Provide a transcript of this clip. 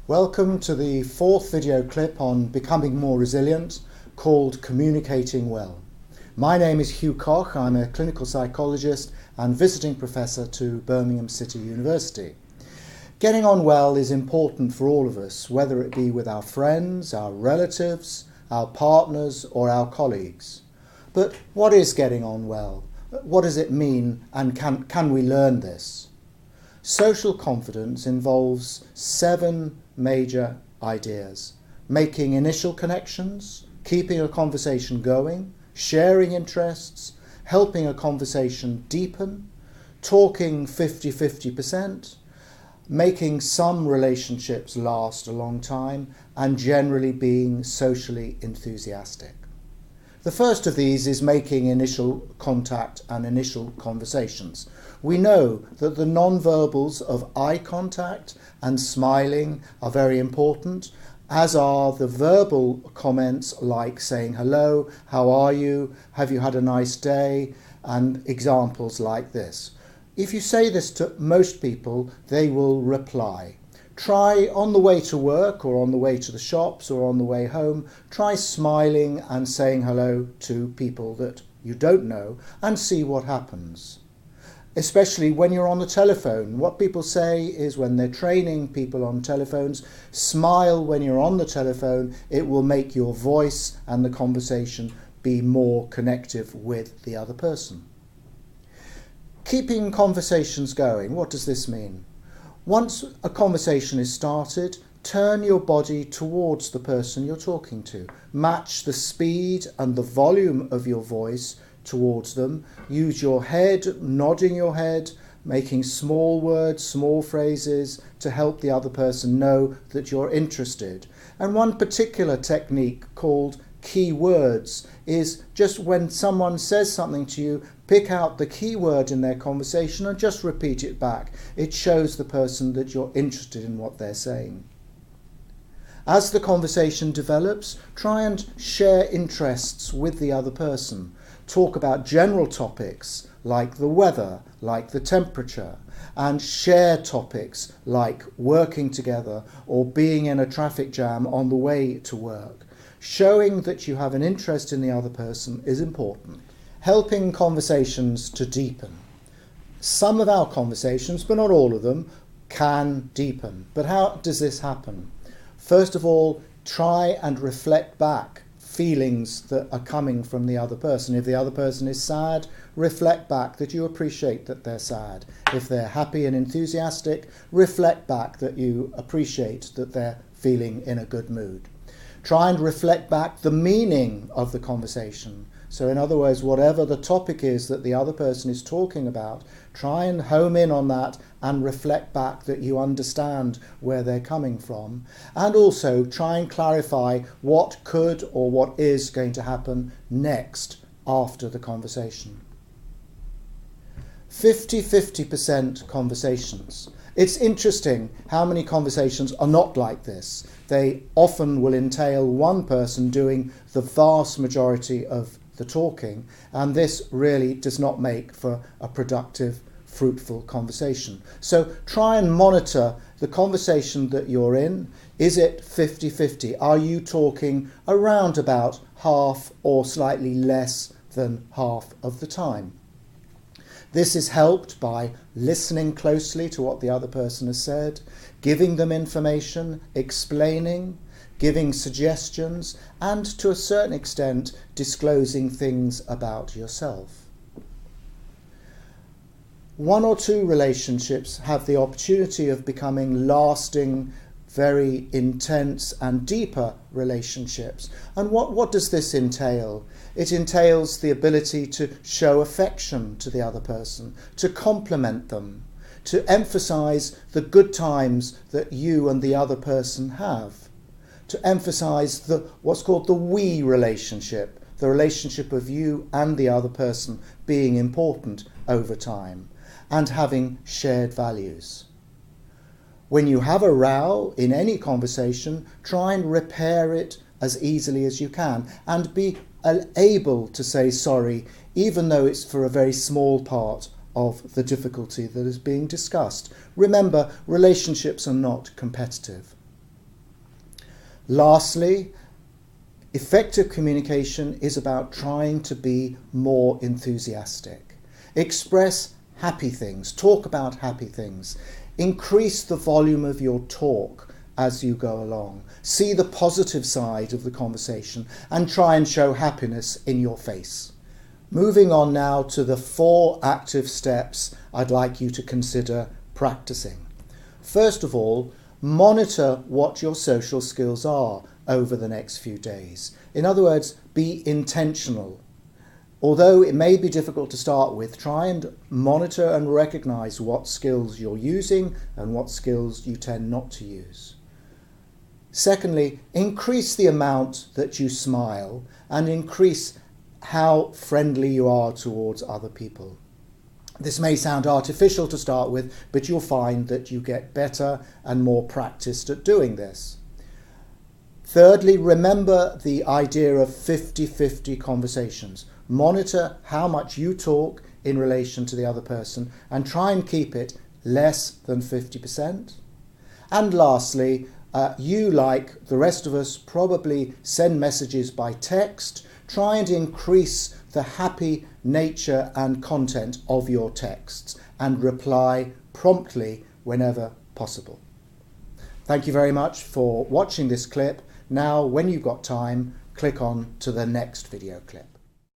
Welcome to the fourth video clip on becoming more resilient, called Communicating Well. My name is Hugh Koch. I'm a clinical psychologist and visiting professor to Birmingham City University. Getting on well is important for all of us, whether it be with our friends, our relatives, our partners or our colleagues. But what is getting on well? What does it mean, and can we learn this? Social confidence involves 7 major ideas: making initial connections, keeping a conversation going, sharing interests, helping a conversation deepen, talking 50-50%, making some relationships last a long time, and generally being socially enthusiastic. The first of these is making initial contact and initial conversations. We know that the non-verbals of eye contact and smiling are very important, as are the verbal comments like saying hello, how are you, have you had a nice day, and examples like this. If you say this to most people, they will reply. Try on the way to work or on the way to the shops or on the way home, try smiling and saying hello to people that you don't know and see what happens. Especially when you're on the telephone. What people say is, when they're training people on telephones, smile when you're on the telephone. It will make your voice and the conversation be more connective with the other person. Keeping conversations going. What does this mean? Once a conversation is started, turn your body towards the person you're talking to. Match the speed and the volume of your voice towards them. Use your head, nodding your head, making small words, small phrases to help the other person know that you're interested. And one particular technique called key words is just when someone says something to you, pick out the key word in their conversation and just repeat it back. It shows the person that you're interested in what they're saying. As the conversation develops, try and share interests with the other person. Talk about general topics like the weather, like the temperature, and share topics like working together or being in a traffic jam on the way to work. Showing that you have an interest in the other person is important. Helping conversations to deepen. Some of our conversations, but not all of them, can deepen. But how does this happen? First of all, try and reflect back feelings that are coming from the other person. If the other person is sad, reflect back that you appreciate that they're sad. If they're happy and enthusiastic, reflect back that you appreciate that they're feeling in a good mood. Try and reflect back the meaning of the conversation. So in other words, whatever the topic is that the other person is talking about, try and home in on that and reflect back that you understand where they're coming from. And also try and clarify what could or what is going to happen next after the conversation. 50-50% conversations. It's interesting how many conversations are not like this. They often will entail one person doing the vast majority of the talking, and this really does not make for a productive, fruitful conversation. So try and monitor the conversation that you're in. Is it 50-50? Are you talking around about half or slightly less than half of the time? This is helped by listening closely to what the other person has said, giving them information, explaining, giving suggestions, and to a certain extent disclosing things about yourself. 1 or 2 relationships have the opportunity of becoming lasting, very intense and deeper relationships. And what does this entail? It entails the ability to show affection to the other person, to compliment them, to emphasize the good times that you and the other person have, to emphasize what's called the we relationship, the relationship of you and the other person being important over time, and having shared values. When you have a row in any conversation, try and repair it as easily as you can and be able to say sorry, even though it's for a very small part of the difficulty that is being discussed. Remember, relationships are not competitive. Lastly, effective communication is about trying to be more enthusiastic. Express happy things, talk about happy things, increase the volume of your talk as you go along, see the positive side of the conversation and try and show happiness in your face. Moving on now to the 4 active steps I'd like you to consider practicing. First of all, monitor what your social skills are over the next few days. In other words, be intentional. Although it may be difficult to start with, try and monitor and recognize what skills you're using and what skills you tend not to use. Secondly, increase the amount that you smile and increase how friendly you are towards other people. This may sound artificial to start with, but you'll find that you get better and more practiced at doing this. Thirdly, remember the idea of 50-50 conversations. Monitor how much you talk in relation to the other person and try and keep it less than 50%. And lastly, you, like the rest of us, probably send messages by text. Try and increase the happy nature and content of your texts and reply promptly whenever possible. Thank you very much for watching this clip. Now, when you've got time, click on to the next video clip.